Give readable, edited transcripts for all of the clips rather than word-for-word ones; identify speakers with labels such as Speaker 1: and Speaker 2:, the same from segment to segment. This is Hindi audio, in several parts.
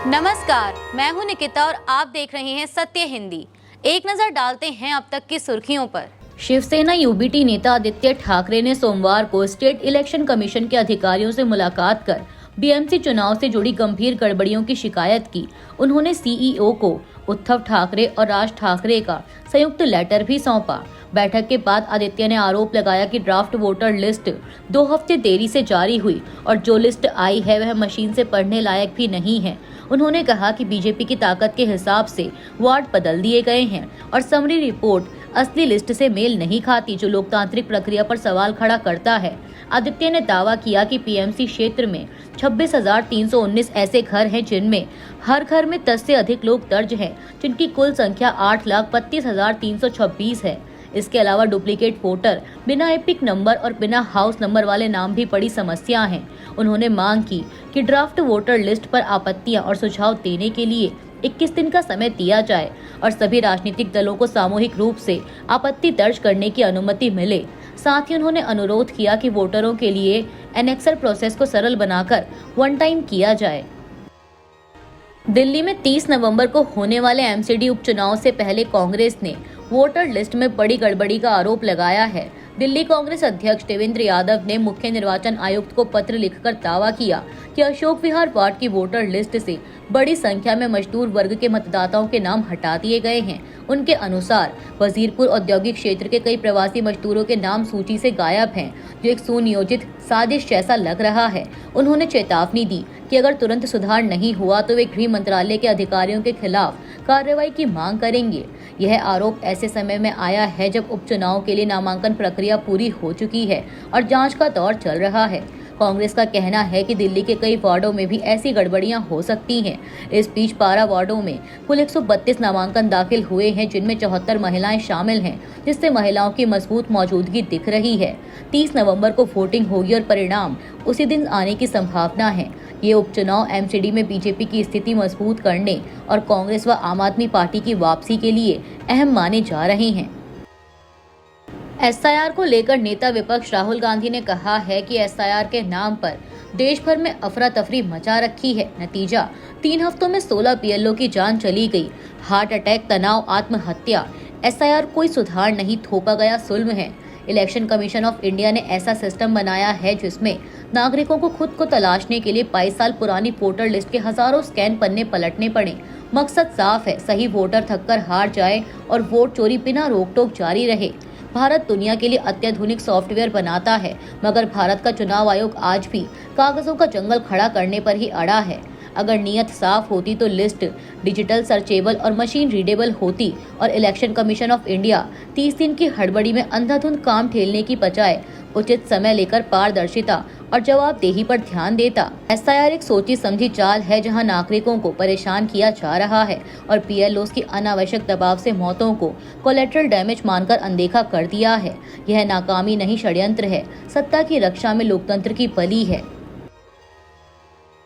Speaker 1: नमस्कार, मैं हूं निकिता और आप देख रहे हैं सत्य हिंदी। एक नजर डालते हैं अब तक की सुर्खियों पर। शिवसेना यूबीटी नेता आदित्य ठाकरे ने सोमवार को स्टेट इलेक्शन कमीशन के अधिकारियों से मुलाकात कर बीएमसी चुनाव से जुड़ी गंभीर गड़बड़ियों की शिकायत की। उन्होंने सीईओ को उद्धव ठाकरे और राज ठाकरे का संयुक्त लेटर भी सौंपा। बैठक के बाद आदित्य ने आरोप लगाया कि ड्राफ्ट वोटर लिस्ट 2 हफ्ते देरी से जारी हुई और जो लिस्ट आई है वह मशीन से पढ़ने लायक भी नहीं है। उन्होंने कहा कि बीजेपी की ताकत के हिसाब से वार्ड बदल दिए गए हैं और समरी रिपोर्ट असली लिस्ट से मेल नहीं खाती, जो लोकतांत्रिक प्रक्रिया पर सवाल खड़ा करता है। आदित्य ने दावा किया कि पीएमसी क्षेत्र में 26,319 ऐसे घर हैं जिनमें हर घर में 10 से अधिक लोग दर्ज हैं, जिनकी कुल संख्या 8,32,326 है। इसके अलावा डुप्लीकेट वोटर, बिना एपिक नंबर और बिना हाउस नंबर वाले नाम भी बड़ी समस्या हैं। उन्होंने मांग की कि ड्राफ्ट वोटर लिस्ट पर आपत्तियां और सुझाव देने के लिए 21 दिन का समय दिया जाए और सभी राजनीतिक दलों को सामूहिक रूप से आपत्ति दर्ज करने की अनुमति मिले। साथ ही उन्होंने अनुरोध किया कि वोटरों के लिए एनेक्सर प्रोसेस को सरल बनाकर वन टाइम किया जाए। दिल्ली में 30 नवंबर को होने वाले एमसीडी उपचुनाव से पहले कांग्रेस ने वोटर लिस्ट में बड़ी गड़बड़ी का आरोप लगाया है। दिल्ली कांग्रेस अध्यक्ष देवेंद्र यादव ने मुख्य निर्वाचन आयुक्त को पत्र लिखकर दावा किया कि अशोक विहार वार्ड की वोटर लिस्ट से बड़ी संख्या में मजदूर वर्ग के मतदाताओं के नाम हटा दिए गए हैं। उनके अनुसार वजीरपुर औद्योगिक क्षेत्र के कई प्रवासी मजदूरों के नाम सूची से गायब हैं, जो एक सुनियोजित साजिश जैसा लग रहा है। उन्होंने चेतावनी दी कि अगर तुरंत सुधार नहीं हुआ तो वे गृह मंत्रालय के अधिकारियों के खिलाफ कार्रवाई की मांग करेंगे। यह आरोप ऐसे समय में आया है जब उपचुनाव के लिए नामांकन प्रक्रिया पूरी हो चुकी है और जांच का दौर चल रहा है। कांग्रेस का कहना है कि दिल्ली के कई वार्डों में भी ऐसी गड़बड़ियां हो सकती हैं। इस बीच 12 वार्डों में कुल 132 नामांकन दाखिल हुए हैं, जिनमें 74 महिलाएं शामिल हैं, जिससे महिलाओं की मजबूत मौजूदगी दिख रही है। 30 नवंबर को वोटिंग होगी और परिणाम उसी दिन आने की संभावना है। ये उपचुनाव एमसीडी में बीजेपी की स्थिति मजबूत करने और कांग्रेस व आम आदमी पार्टी की वापसी के लिए अहम माने जा रहे हैं। एसआईआर को लेकर नेता विपक्ष राहुल गांधी ने कहा है कि एसआईआर के नाम पर देश भर में अफरा तफरी मचा रखी है। नतीजा 3 हफ्तों में 16 बीएलओ की जान चली गई। हार्ट अटैक, तनाव, आत्महत्या। एसआईआर कोई सुधार नहीं, थोपा गया जुल्म है। इलेक्शन कमीशन ऑफ इंडिया ने ऐसा सिस्टम बनाया है जिसमें नागरिकों को खुद को तलाशने के लिए 22 साल पुरानी वोटर लिस्ट के हजारों स्कैन पन्ने पलटने पड़े। मकसद साफ है, सही वोटर थककर हार जाए और वोट चोरी बिना रोक टोक जारी रहे। भारत दुनिया के लिए अत्याधुनिक सॉफ्टवेयर बनाता है, मगर भारत का चुनाव आयोग आज भी कागजों का जंगल खड़ा करने पर ही अड़ा है। अगर नीयत साफ होती तो लिस्ट डिजिटल, सर्चेबल और मशीन रीडेबल होती और इलेक्शन कमीशन ऑफ इंडिया 30 दिन की हड़बड़ी में अंधाधुंध काम ठेलने की बजाय उचित समय लेकर पारदर्शिता और जवाबदेही पर ध्यान देता। एसआईआर एक सोची समझी चाल है जहां नागरिकों को परेशान किया जा रहा है और पीएलओस की अनावश्यक दबाव से मौतों को कोलेटरल डैमेज मानकर अनदेखा कर दिया है। यह नाकामी नहीं, षड्यंत्र है। सत्ता की रक्षा में लोकतंत्र की बलि है।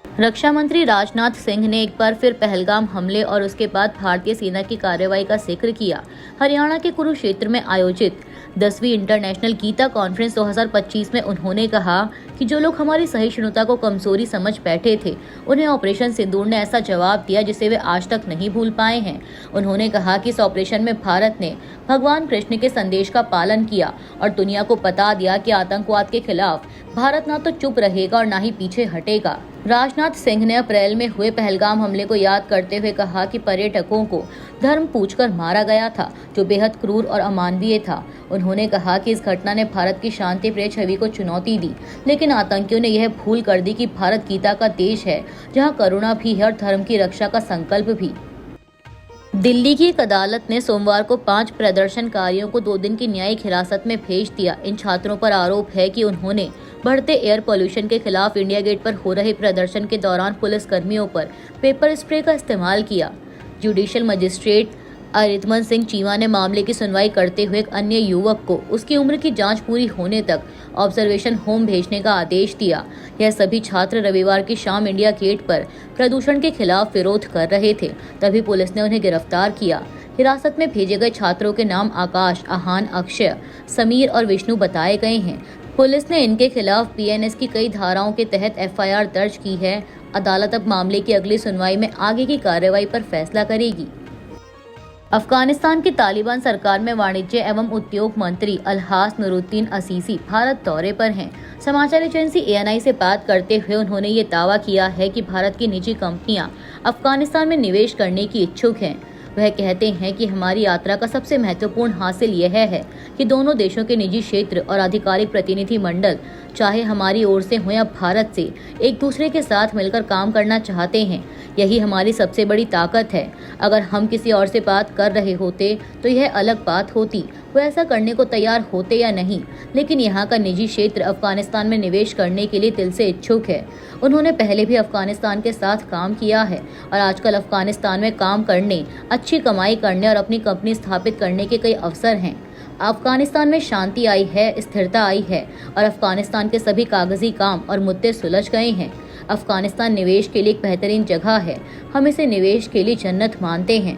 Speaker 1: रक्षा मंत्री राजनाथ सिंह ने एक बार फिर पहलगाम हमले और उसके बाद भारतीय सेना की कार्रवाई का जिक्र किया। हरियाणा के कुरुक्षेत्र में आयोजित 10वीं इंटरनेशनल गीता कॉन्फ्रेंस 2025 में उन्होंने कहा कि जो लोग हमारी सहिष्णुता को कमजोरी समझ बैठे थे, उन्हें ऑपरेशन सिंदूर ने ऐसा जवाब दिया जिसे वे आज तक नहीं भूल पाए हैं। उन्होंने कहा कि इस ऑपरेशन में भारत ने भगवान कृष्ण के संदेश का पालन किया और दुनिया को बता दिया कि आतंकवाद के खिलाफ भारत ना तो चुप रहेगा और ना ही पीछे हटेगा। राजनाथ सिंह ने अप्रैल में हुए पहलगाम हमले को याद करते हुए कहा कि पर्यटकों को धर्म पूछकर मारा गया था, जो बेहद क्रूर और अमानवीय था। उन्होंने कहा कि इस घटना ने भारत की शांति प्रिय छवि को चुनौती दी, लेकिन आतंकियों ने यह भूल कर दी कि भारत गीता का देश है, जहां करुणा भी है और धर्म की रक्षा का संकल्प भी। दिल्ली की एक अदालत ने सोमवार को 5 प्रदर्शनकारियों को 2 दिन की न्यायिक हिरासत में भेज दिया। इन छात्रों पर आरोप है कि उन्होंने बढ़ते एयर पोल्यूशन के खिलाफ इंडिया गेट पर हो रहे प्रदर्शन के दौरान पुलिस कर्मियों पर पेपर स्प्रे का इस्तेमाल किया। जुडिशियल मजिस्ट्रेट अरितमन सिंह चीमा ने मामले की सुनवाई करते हुए एक अन्य युवक को उसकी उम्र की जांच पूरी होने तक ऑब्जर्वेशन होम भेजने का आदेश दिया। यह सभी छात्र रविवार की शाम इंडिया गेट पर प्रदूषण के खिलाफ विरोध कर रहे थे, तभी पुलिस ने उन्हें गिरफ्तार किया। हिरासत में भेजे गए छात्रों के नाम आकाश, आहान, अक्षय, समीर और विष्णु बताए गए हैं। पुलिस ने इनके खिलाफ बीएनएस की कई धाराओं के तहत एफआईआर दर्ज की है। अदालत अब मामले की अगली सुनवाई में आगे की कार्रवाई पर फैसला करेगी। अफगानिस्तान की तालिबान सरकार में वाणिज्य एवं उद्योग मंत्री अलहास नूरुद्दीन असीसी भारत दौरे पर हैं। समाचार एजेंसी ANI से बात करते हुए उन्होंने ये दावा किया है कि भारत की निजी कंपनियां अफगानिस्तान में निवेश करने की इच्छुक हैं। वह कहते हैं कि हमारी यात्रा का सबसे महत्वपूर्ण हासिल यह है कि दोनों देशों के निजी क्षेत्र और आधिकारिक प्रतिनिधि मंडल, चाहे हमारी ओर से हो या भारत से, एक दूसरे के साथ मिलकर काम करना चाहते हैं। यही हमारी सबसे बड़ी ताकत है। अगर हम किसी और से बात कर रहे होते तो यह अलग बात होती, वो ऐसा करने को तैयार होते या नहीं, लेकिन यहाँ का निजी क्षेत्र अफगानिस्तान में निवेश करने के लिए दिल से इच्छुक है। उन्होंने पहले भी अफगानिस्तान के साथ काम किया है और आजकल अफगानिस्तान में काम करने, अच्छी कमाई करने और अपनी कंपनी स्थापित करने के कई अवसर हैं। अफगानिस्तान में शांति आई है, स्थिरता आई है और अफगानिस्तान के सभी कागजी काम और मुद्दे सुलझ गए हैं। अफगानिस्तान निवेश के लिए एक बेहतरीन जगह है। हम इसे निवेश के लिए जन्नत मानते हैं।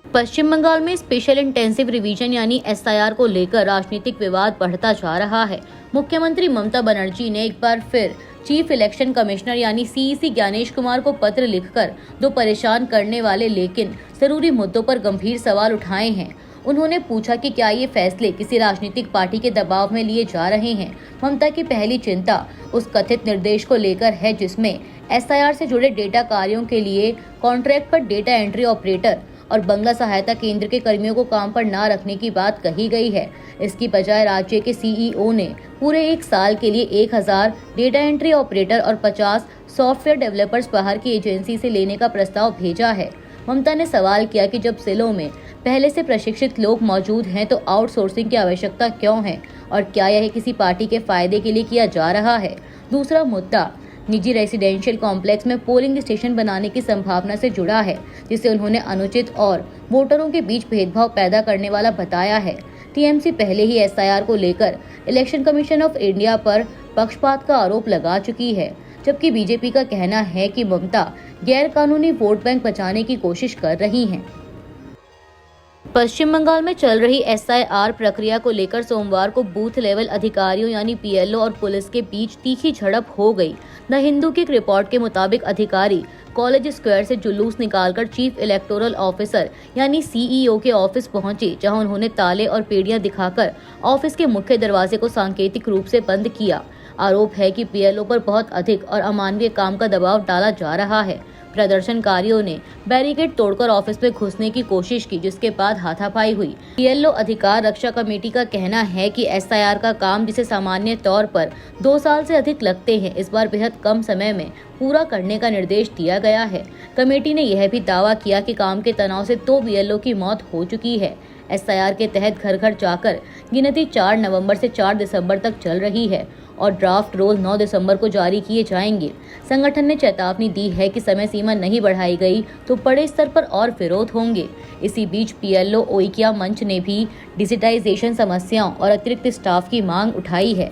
Speaker 1: पश्चिम बंगाल में स्पेशल इंटेंसिव रिवीजन यानी SIR को लेकर राजनीतिक विवाद बढ़ता जा रहा है। मुख्यमंत्री ममता बनर्जी ने एक बार फिर चीफ इलेक्शन कमिश्नर यानी CEC ज्ञानेश कुमार को पत्र लिखकर दो परेशान करने वाले लेकिन जरूरी मुद्दों पर गंभीर सवाल उठाए हैं। उन्होंने पूछा कि क्या ये फैसले किसी राजनीतिक पार्टी के दबाव में लिए जा रहे हैं। ममता की पहली चिंता उस कथित निर्देश को लेकर है जिसमें SIR से जुड़े डेटा कार्यों के लिए कॉन्ट्रैक्ट पर डेटा एंट्री ऑपरेटर और बंगला सहायता केंद्र के कर्मियों को काम पर न रखने की बात कही गई है। इसकी बजाय राज्य के CEO ने पूरे 1 साल के लिए 1000 डेटा एंट्री ऑपरेटर और 50 सॉफ्टवेयर डेवलपर्स बाहर की एजेंसी से लेने का प्रस्ताव भेजा है। ममता ने सवाल किया कि जब जिलों में पहले से प्रशिक्षित लोग मौजूद हैं तो आउटसोर्सिंग की आवश्यकता क्यों है और क्या यह किसी पार्टी के फायदे के लिए किया जा रहा है। दूसरा मुद्दा निजी रेसिडेंशियल कॉम्प्लेक्स में पोलिंग स्टेशन बनाने की संभावना से जुड़ा है, जिसे उन्होंने अनुचित और वोटरों के बीच भेदभाव पैदा करने वाला बताया है। TMC पहले ही SIR को लेकर इलेक्शन कमीशन ऑफ इंडिया पर पक्षपात का आरोप लगा चुकी है, जबकि BJP का कहना है कि ममता गैर कानूनी वोट बैंक बचाने की कोशिश कर रही हैं। पश्चिम बंगाल में चल रही SIR प्रक्रिया को लेकर सोमवार को बूथ लेवल अधिकारियों यानी PLO और पुलिस के बीच तीखी झड़प हो गई। द हिंदू की एक रिपोर्ट के मुताबिक अधिकारी कॉलेज स्क्वायर से जुलूस निकालकर चीफ इलेक्टोरल ऑफिसर यानी CEO के ऑफिस पहुंचे, जहां उन्होंने ताले और पेड़ियां दिखाकर ऑफिस के मुख्य दरवाजे को सांकेतिक रूप से बंद किया। आरोप है कि PLO पर बहुत अधिक और अमानवीय काम का दबाव डाला जा रहा है। प्रदर्शनकारियों ने बैरिकेड तोड़कर ऑफिस में घुसने की कोशिश की, जिसके बाद हाथापाई हुई। PLO अधिकार रक्षा कमेटी का कहना है कि SIR का काम, जिसे सामान्य तौर पर 2 साल से अधिक लगते हैं, इस बार बेहद कम समय में पूरा करने का निर्देश दिया गया है। कमेटी ने यह भी दावा किया कि काम के तनाव से 2 BLO की मौत हो चुकी है। SIR के तहत घर घर जाकर गिनती 4 नवंबर से 4 दिसंबर तक चल रही है और ड्राफ्ट रोल 9 दिसंबर को जारी किए जाएंगे। संगठन ने चेतावनी दी है कि समय सीमा नहीं बढ़ाई गई तो बड़े स्तर पर और विरोध होंगे। इसी बीच PLO ओइकिया मंच ने भी डिजिटाइजेशन समस्याओं और अतिरिक्त स्टाफ की मांग उठाई है।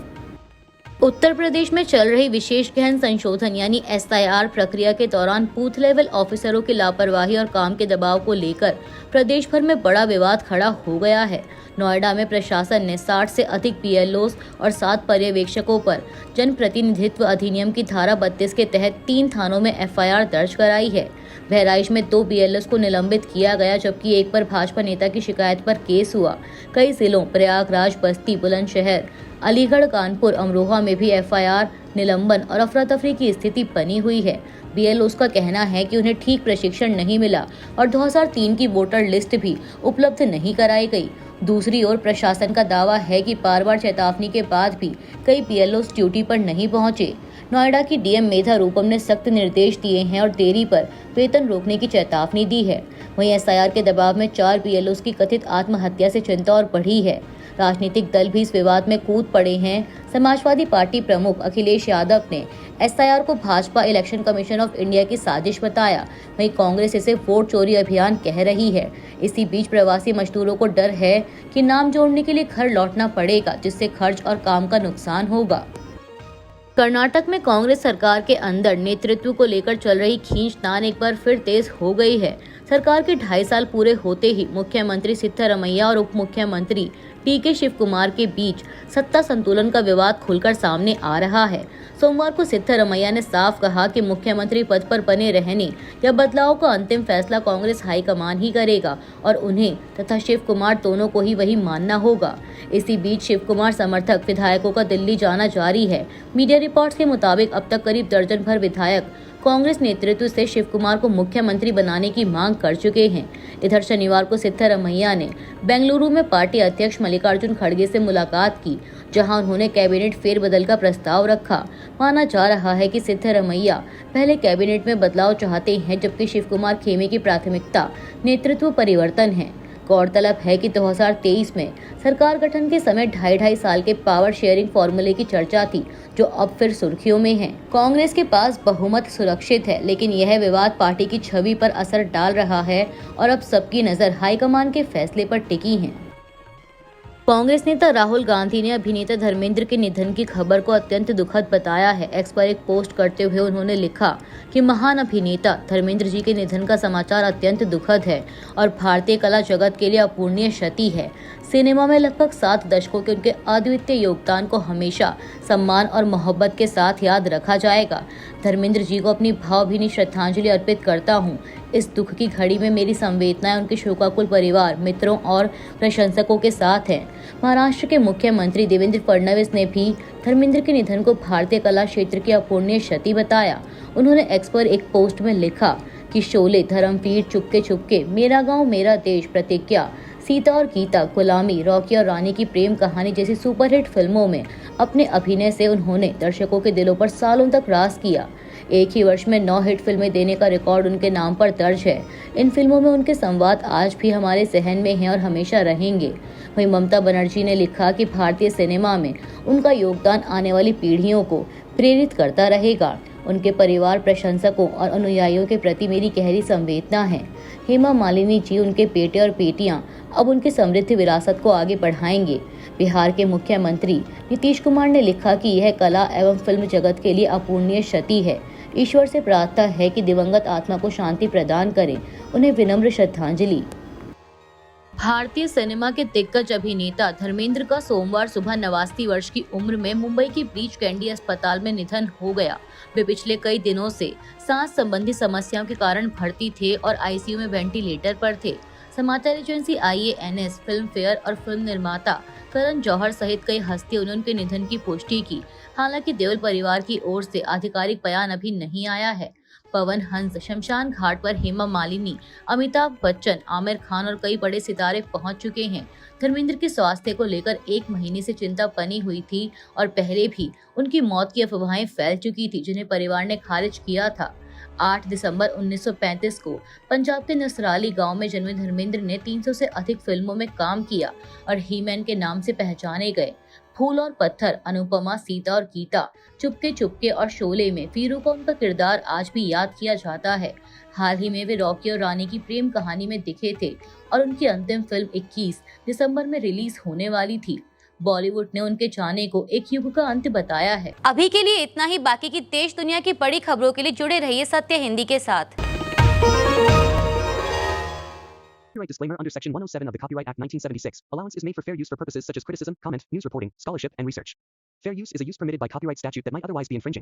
Speaker 1: उत्तर प्रदेश में चल रही विशेष गहन संशोधन यानी SIR प्रक्रिया के दौरान बूथ लेवल ऑफिसरों की लापरवाही और काम के दबाव को लेकर प्रदेश भर में बड़ा विवाद खड़ा हो गया है। नोएडा में प्रशासन ने 60 से अधिक PLOs और 7 पर्यवेक्षकों पर जनप्रतिनिधित्व अधिनियम की धारा 32 के तहत 3 थानों में FIR दर्ज कराई है। बहराइच में 2 BLOs को निलंबित किया गया, जबकि एक पर भाजपा नेता की शिकायत पर केस हुआ। कई जिलों प्रयागराज, बस्ती, बुलंदशहर, अलीगढ़, कानपुर, अमरोहा में भी FIR, निलंबन और अफरा तफरी की स्थिति बनी हुई है। BLOs का कहना है कि उन्हें ठीक प्रशिक्षण नहीं मिला और 2003 की वोटर लिस्ट भी उपलब्ध नहीं कराई गई। दूसरी ओर प्रशासन का दावा है कि बार-बार चेतावनी के बाद भी कई BLOs ड्यूटी पर नहीं पहुंचे। नोएडा की DM मेधा रूपम ने सख्त निर्देश दिए हैं और देरी पर वेतन रोकने की चेतावनी दी है। वहीं SIR के दबाव में 4 BLOs की कथित आत्महत्या से चिंता और बढ़ी है। राजनीतिक दल भी इस विवाद में कूद पड़े हैं। समाजवादी पार्टी प्रमुख अखिलेश यादव ने SIR को Bhajpa election commission of India की साजिश बताया। वहीं कांग्रेस इसे वोट चोरी अभियान कह रही है। इसी बीच प्रवासी मजदूरों को डर है कि नाम जोड़ने के लिए घर लौटना पड़ेगा, जिससे खर्च और काम का नुकसान होगा। कर्नाटक में कांग्रेस सरकार के अंदर नेतृत्व को लेकर चल रही खींचतान एक बार फिर तेज हो गई है। सरकार के 2.5 साल पूरे होते ही मुख्यमंत्री सिद्धरमैया और उप मुख्यमंत्री टीके शिव कुमार के बीच सत्ता संतुलन का विवाद खुलकर सामने आ रहा है। सोमवार को सिद्धरमैया ने साफ कहा कि मुख्यमंत्री पद पर बने रहने या बदलाव का अंतिम फैसला कांग्रेस हाईकमान ही करेगा और उन्हें तथा शिव कुमार दोनों को ही वही मानना होगा। इसी बीच शिव कुमार समर्थक विधायकों का दिल्ली जाना जारी है। मीडिया रिपोर्ट्स के मुताबिक अब तक करीब दर्जन भर विधायक कांग्रेस नेतृत्व से शिव कुमार को मुख्यमंत्री बनाने की मांग कर चुके हैं। इधर शनिवार को सिद्धरमैया ने बेंगलुरु में पार्टी अध्यक्ष मल्लिकार्जुन खड़गे से मुलाकात की, जहां उन्होंने कैबिनेट फेरबदल का प्रस्ताव रखा। माना जा रहा है कि सिद्धरमैया पहले कैबिनेट में बदलाव चाहते हैं, जबकि शिव कुमार खेमे की प्राथमिकता नेतृत्व परिवर्तन है। गौरतलब है कि 2023 में सरकार गठन के समय 2.5 साल के पावर शेयरिंग फॉर्मूले की चर्चा थी, जो अब फिर सुर्खियों में है। कांग्रेस के पास बहुमत सुरक्षित है, लेकिन यह विवाद पार्टी की छवि पर असर डाल रहा है और अब सबकी नजर हाईकमान के फैसले पर टिकी है। कांग्रेस नेता राहुल गांधी ने अभिनेता धर्मेंद्र के निधन की खबर को अत्यंत दुखद बताया है। एक्स पर एक पोस्ट करते हुए उन्होंने लिखा कि महान अभिनेता धर्मेंद्र जी के निधन का समाचार अत्यंत दुखद है और भारतीय कला जगत के लिए अपूर्णीय क्षति है। सिनेमा में लगभग 7 दशकों के उनके अद्वितीय योगदान को हमेशा सम्मान और मोहब्बत के साथ याद रखा जाएगा। धर्मेंद्र जी को अपनी भावभीनी श्रद्धांजलि अर्पित करता हूँ। इस दुख की घड़ी में मेरी संवेदनाएं उनके शोकाकुल परिवार, मित्रों और प्रशंसकों के साथ हैं। महाराष्ट्र के मुख्यमंत्री देवेंद्र फडणवीस ने भी धर्मेंद्र के निधन को भारतीय कला क्षेत्र की अपूर्णीय क्षति बताया। उन्होंने एक्स पर एक पोस्ट में लिखा कि शोले, धर्मवीर, चुपके चुपके, मेरा गांव मेरा देश, प्रतिज्ञा, सीता और गीता, गुलामी, रॉकी और रानी की प्रेम कहानी जैसी सुपरहिट फिल्मों में अपने अभिनय से उन्होंने दर्शकों के दिलों पर सालों तक राज किया। एक ही वर्ष में 9 हिट फिल्में देने का रिकॉर्ड उनके नाम पर दर्ज है। इन फिल्मों में उनके संवाद आज भी हमारे जहन में हैं और हमेशा रहेंगे। वहीं ममता बनर्जी ने लिखा कि भारतीय सिनेमा में उनका योगदान आने वाली पीढ़ियों को प्रेरित करता रहेगा। उनके परिवार, प्रशंसकों और अनुयायियों के प्रति मेरी गहरी संवेदना है। हेमा मालिनी जी, उनके बेटे और बेटियां अब उनकी समृद्ध विरासत को आगे बढ़ाएंगे। बिहार के मुख्यमंत्री नीतीश कुमार ने लिखा कि यह कला एवं फिल्म जगत के लिए अपूर्णीय क्षति है। ईश्वर से प्रार्थना है कि दिवंगत आत्मा को शांति प्रदान करें। उन्हें विनम्र श्रद्धांजलि। भारतीय सिनेमा के दिग्गज अभिनेता धर्मेंद्र का सोमवार सुबह 89 वर्ष की उम्र में मुंबई के ब्रीच कैंडी अस्पताल में निधन हो गया। वे पिछले कई दिनों से सांस संबंधी समस्याओं के कारण भर्ती थे और आईसीयू में वेंटिलेटर पर थे। समाचार एजेंसी IANS, फिल्म फेयर और फिल्म निर्माता करण जौहर सहित कई हस्तियों ने उनके निधन की पुष्टि की। हालांकि देओल परिवार की ओर से आधिकारिक बयान अभी नहीं आया है। पवन हंस, शमशान घाट पर हेमा मालिनी, अमिताभ बच्चन, आमिर खान और कई बड़े सितारे पहुंच चुके हैं। धर्मेंद्र के स्वास्थ्य को लेकर 1 महीने से चिंता बनी हुई थी और पहले भी उनकी मौत की अफवाहें फैल चुकी थी, जिन्हें परिवार ने खारिज किया था। 8 दिसंबर 1935 को पंजाब के नसराली गांव में जन्मे धर्मेंद्र ने 300 से अधिक फिल्मों में काम किया और ही-मैन के नाम से पहचाने गए। फूल और पत्थर, अनुपमा, सीता और गीता, चुपके चुपके और शोले में वीरू का उनका किरदार आज भी याद किया जाता है। हाल ही में वे रॉकी और रानी की प्रेम कहानी में दिखे थे और उनकी अंतिम फिल्म 21 दिसंबर में रिलीज होने वाली थी। बॉलीवुड ने उनके जाने को एक युग का अंत बताया है। अभी के लिए इतना ही। बाकी की देश दुनिया की बड़ी खबरों के लिए जुड़े रहिए सत्य हिंदी के साथ।
Speaker 2: Copyright disclaimer under Section 107 of the Copyright Act 1976. Allowance is made for fair use for purposes such as criticism, comment, news reporting, scholarship, and research. Fair use is a use permitted by copyright statute that might otherwise be infringing.